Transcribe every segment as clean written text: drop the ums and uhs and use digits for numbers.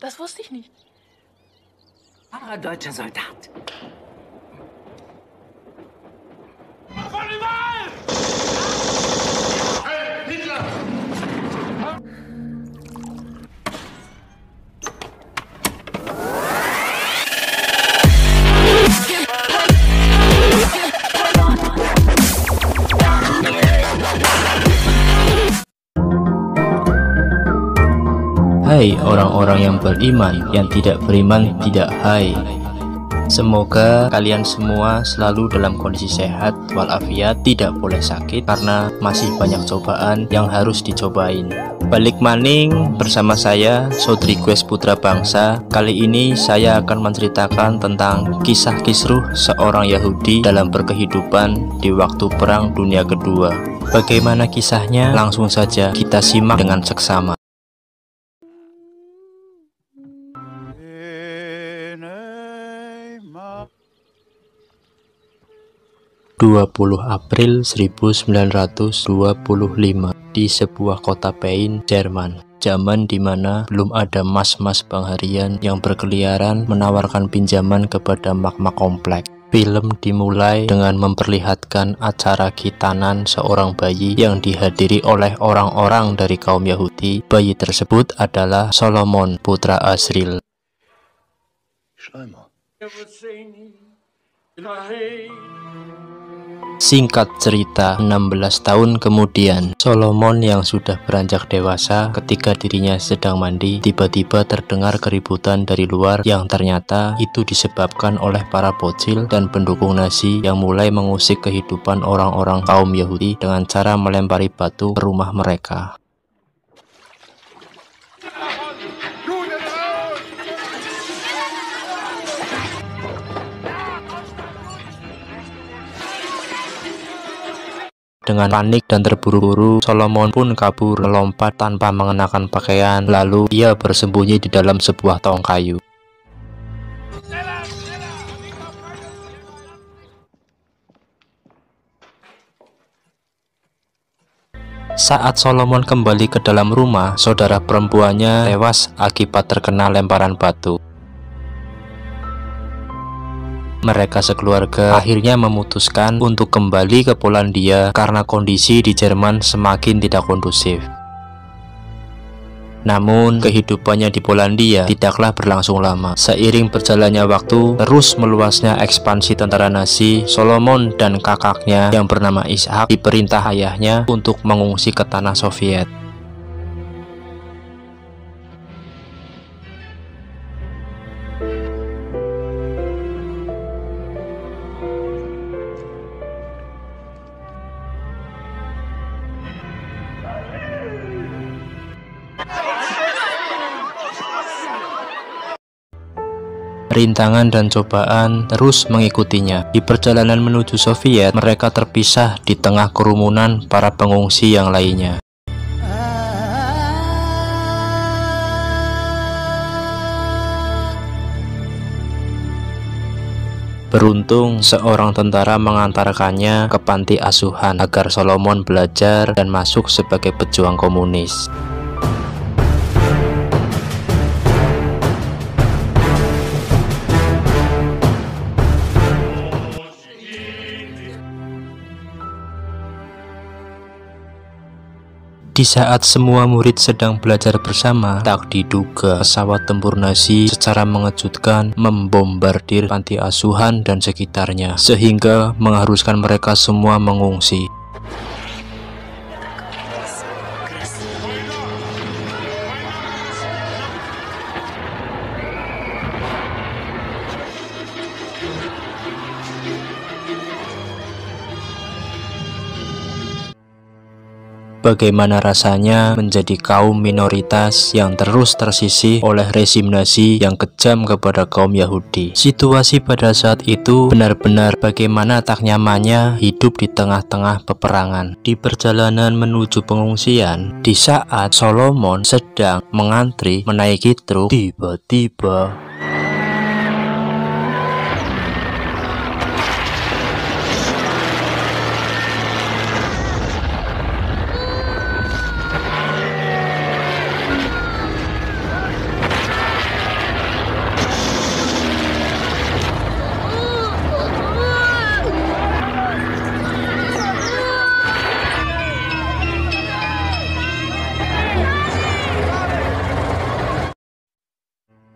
Das wusste ich nicht. Wahrer deutscher Soldat. Hitler! Hai orang-orang yang beriman, yang tidak beriman tidak hai. Semoga kalian semua selalu dalam kondisi sehat walafiat, tidak boleh sakit karena masih banyak cobaan yang harus dicobain. Balik maning bersama saya Sodri Quest Putra Bangsa. Kali ini saya akan menceritakan tentang kisah kisruh seorang Yahudi dalam berkehidupan di waktu Perang Dunia Kedua. Bagaimana kisahnya? Langsung saja kita simak dengan seksama. 20 April 1925 di sebuah kota Pein, Jerman. Zaman dimana belum ada mas-mas bangharian yang berkeliaran menawarkan pinjaman kepada mak-mak komplek. Film dimulai dengan memperlihatkan acara khitanan seorang bayi yang dihadiri oleh orang-orang dari kaum Yahudi. Bayi tersebut adalah Solomon, putra Asriel. Singkat cerita, 16 tahun kemudian, Solomon yang sudah beranjak dewasa ketika dirinya sedang mandi, tiba-tiba terdengar keributan dari luar yang ternyata itu disebabkan oleh para bocil dan pendukung Nazi yang mulai mengusik kehidupan orang-orang kaum Yahudi dengan cara melempari batu ke rumah mereka. Dengan panik dan terburu-buru, Solomon pun kabur melompat tanpa mengenakan pakaian, lalu ia bersembunyi di dalam sebuah tong kayu. Saat Solomon kembali ke dalam rumah, saudara perempuannya tewas akibat terkena lemparan batu. Mereka sekeluarga akhirnya memutuskan untuk kembali ke Polandia karena kondisi di Jerman semakin tidak kondusif. Namun, kehidupannya di Polandia tidaklah berlangsung lama. Seiring berjalannya waktu, terus meluasnya ekspansi tentara Nazi, Solomon dan kakaknya yang bernama Ishak diperintah ayahnya untuk mengungsi ke tanah Soviet. Rintangan dan cobaan terus mengikutinya. Di perjalanan menuju Soviet, mereka terpisah di tengah kerumunan para pengungsi yang lainnya. Beruntung, seorang tentara mengantarkannya ke panti asuhan agar Solomon belajar dan masuk sebagai pejuang komunis. Di saat semua murid sedang belajar bersama, tak diduga pesawat tempur Nazi secara mengejutkan membombardir panti asuhan dan sekitarnya, sehingga mengharuskan mereka semua mengungsi. Bagaimana rasanya menjadi kaum minoritas yang terus tersisih oleh rezim Nazi yang kejam kepada kaum Yahudi. Situasi pada saat itu benar-benar bagaimana tak nyamannya hidup di tengah-tengah peperangan. Di perjalanan menuju pengungsian, di saat Solomon sedang mengantri menaiki truk, tiba-tiba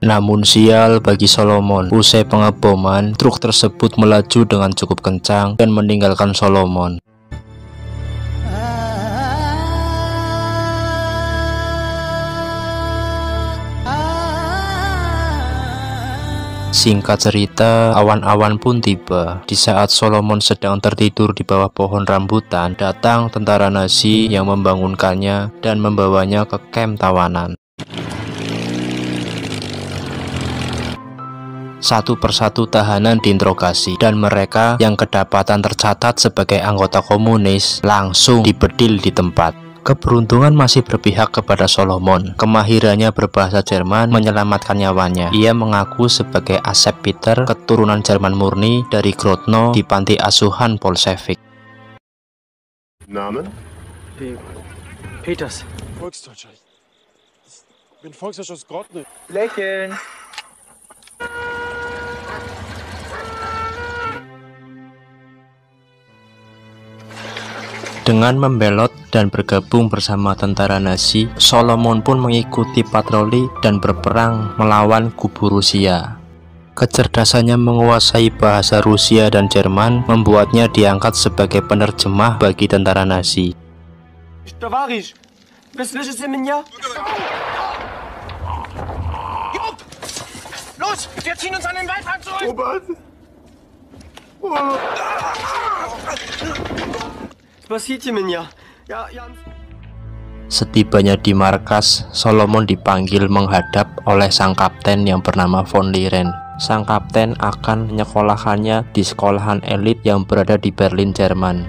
Namun sial bagi Solomon, usai pengeboman, truk tersebut melaju dengan cukup kencang dan meninggalkan Solomon. Singkat cerita, awan-awan pun tiba. Di saat Solomon sedang tertidur di bawah pohon rambutan, datang tentara Nazi yang membangunkannya dan membawanya ke kamp tawanan. Satu persatu tahanan diinterogasi, dan mereka yang kedapatan tercatat sebagai anggota komunis langsung dibedil di tempat. Keberuntungan masih berpihak kepada Solomon. Kemahirannya berbahasa Jerman menyelamatkan nyawanya. Ia mengaku sebagai Asep Peter, keturunan Jerman murni dari Grodno di panti asuhan Bolshevik. Namen? Peters. Volksdeutscher. Ich bin Volksdeutscher aus Grodno. Lächeln. Dengan membelot dan bergabung bersama tentara Nazi, Solomon pun mengikuti patroli dan berperang melawan kubu Rusia. Kecerdasannya menguasai bahasa Rusia dan Jerman membuatnya diangkat sebagai penerjemah bagi tentara Nazi. Tavarisch, was willst du mit mir? Los, wir ziehen uns an den Waldrand zurück! Robert! Was passiert hier mit mir? Ja, Jan. Setibanya di markas, Solomon dipanggil menghadap oleh sang kapten yang bernama von Liren. Sang kapten akan menyekolahkannya di sekolahan elit yang berada di Berlin, Jerman.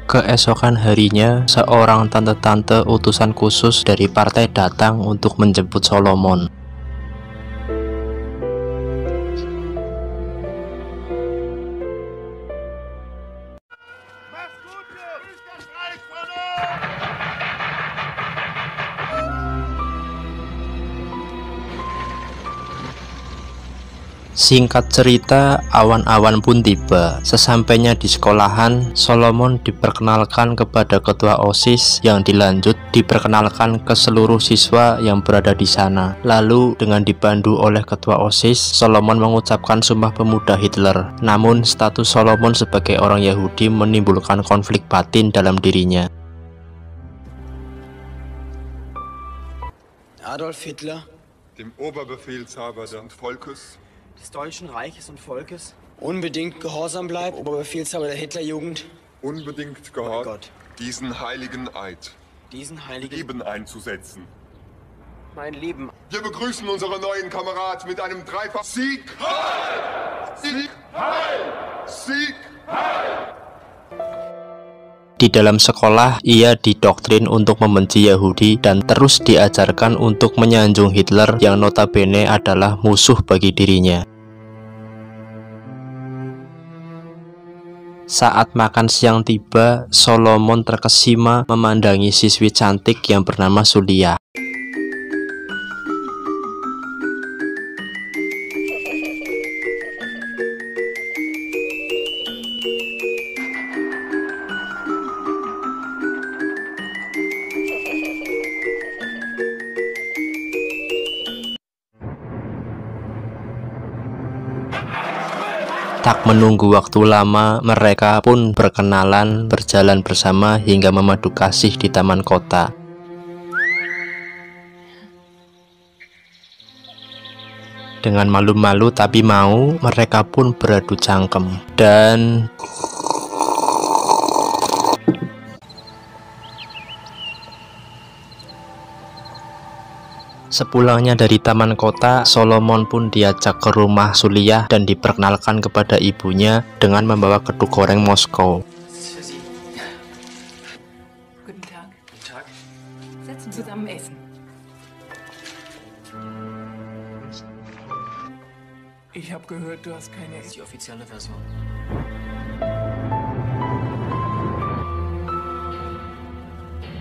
Keesokan harinya, seorang tante-tante utusan khusus dari partai datang untuk menjemput Solomon. Singkat cerita, awan-awan pun tiba. Sesampainya di sekolahan, Solomon diperkenalkan kepada ketua OSIS, yang dilanjut diperkenalkan ke seluruh siswa yang berada di sana. Lalu dengan dipandu oleh ketua OSIS, Solomon mengucapkan Sumpah Pemuda Hitler. Namun status Solomon sebagai orang Yahudi menimbulkan konflik batin dalam dirinya. Adolf Hitler, Dem Oberbefehlshaber des Volkes, Des Deutschen Reiches und Volkes. unbedingt gehorsam bleibt, Oberbefehlshaber der Hitlerjugend, unbedingt Gott. gehorcht, diesen heiligen Eid diesen heiligen Leben einzusetzen. Mein Leben. Wir begrüßen unseren neuen Kamerad mit einem Dreifach Sieg! Heil! Sieg! Heil! Sieg! Di dalam sekolah, ia didoktrin untuk membenci Yahudi dan terus diajarkan untuk menyanjung Hitler yang notabene adalah musuh bagi dirinya. Saat makan siang tiba, Solomon terkesima memandangi siswi cantik yang bernama Sulia. Tak menunggu waktu lama, mereka pun berkenalan, berjalan bersama hingga memadu kasih di taman kota. Dengan malu-malu tapi mau, mereka pun beradu cangkem. Dan sepulangnya dari taman kota, Solomon pun diajak ke rumah Sulia dan diperkenalkan kepada ibunya dengan membawa keduk goreng Moskow. Guten Tag. Guten Tag. Setzen zusammen essen. Ich habe gehört, du hast keine. Die offizielle Version.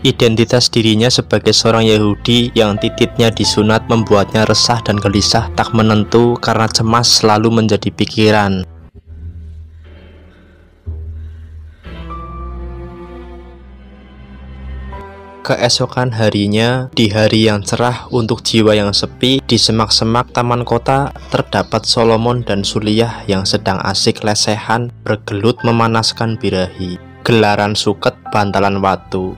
Identitas dirinya sebagai seorang Yahudi yang tititnya disunat membuatnya resah dan gelisah tak menentu karena cemas selalu menjadi pikiran. Keesokan harinya, di hari yang cerah untuk jiwa yang sepi, di semak-semak taman kota, terdapat Solomon dan Suriah yang sedang asik lesehan, bergelut memanaskan birahi. Gelaran suket bantalan watu.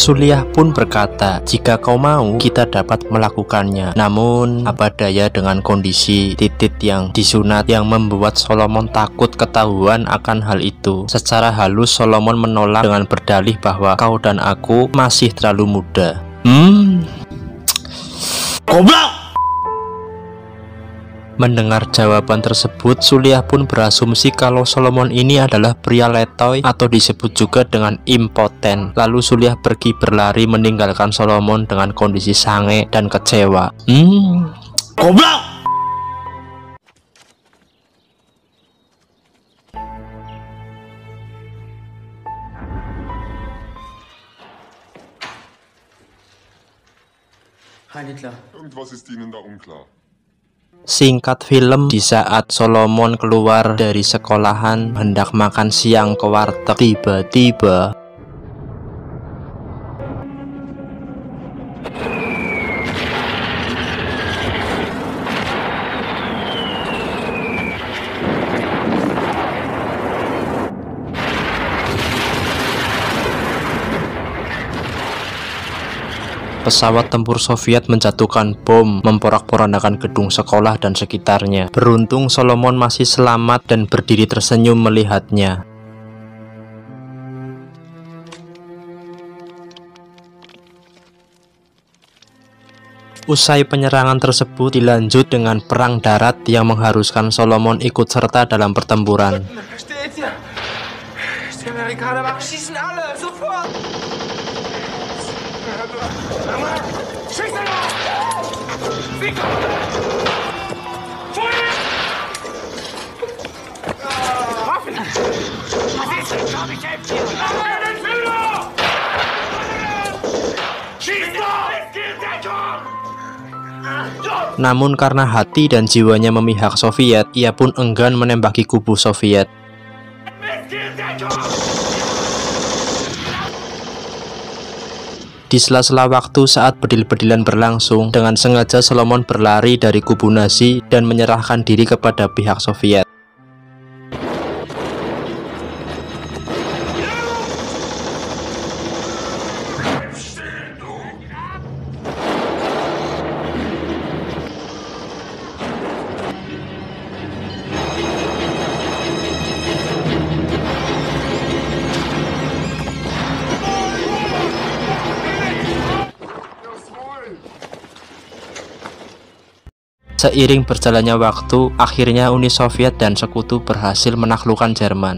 Suriah pun berkata, jika kau mau, kita dapat melakukannya. Namun, apa daya dengan kondisi titit yang disunat yang membuat Solomon takut ketahuan akan hal itu. Secara halus, Solomon menolak dengan berdalih bahwa kau dan aku masih terlalu muda. Goblok! Mendengar jawaban tersebut, Suriah pun berasumsi kalau Solomon ini adalah pria letoy atau disebut juga dengan impoten. Lalu Suriah pergi berlari meninggalkan Solomon dengan kondisi sange dan kecewa. Goblok! Heil Hitler. Irgendwas ist Ihnen da unklar. Singkat film, di saat Solomon keluar dari sekolahan hendak makan siang ke warteg, tiba-tiba pesawat tempur Soviet menjatuhkan bom, memporak-porandakan gedung sekolah dan sekitarnya. Beruntung Solomon masih selamat dan berdiri tersenyum melihatnya. Usai penyerangan tersebut dilanjut dengan perang darat yang mengharuskan Solomon ikut serta dalam pertempuran. Namun karena hati dan jiwanya memihak Soviet, ia pun enggan menembaki kubu Soviet. Di sela-sela waktu saat bedil-bedilan berlangsung, dengan sengaja Solomon berlari dari kubu Nazi dan menyerahkan diri kepada pihak Soviet. Seiring berjalannya waktu, akhirnya Uni Soviet dan sekutu berhasil menaklukkan Jerman.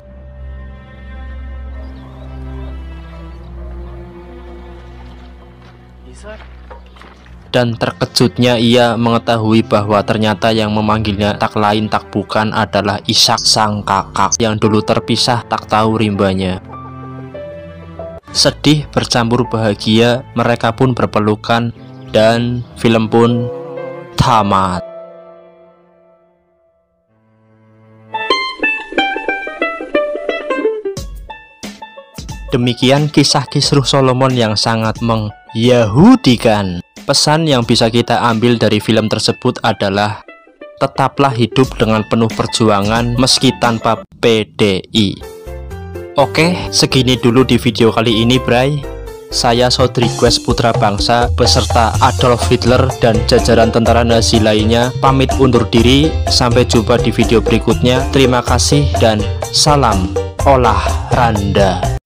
Dan terkejutnya ia mengetahui bahwa ternyata yang memanggilnya tak lain tak bukan adalah Ishak, sang kakak yang dulu terpisah tak tahu rimbanya. Sedih bercampur bahagia, mereka pun berpelukan dan film pun tamat. Demikian kisah kisruh Solomon yang sangat mengyahudikan. Pesan yang bisa kita ambil dari film tersebut adalah tetaplah hidup dengan penuh perjuangan meski tanpa PDI. Oke, segini dulu di video kali ini, Bray. Saya Sodriques Putra Bangsa beserta Adolf Hitler dan jajaran tentara Nazi lainnya pamit undur diri. Sampai jumpa di video berikutnya. Terima kasih dan salam olahraga.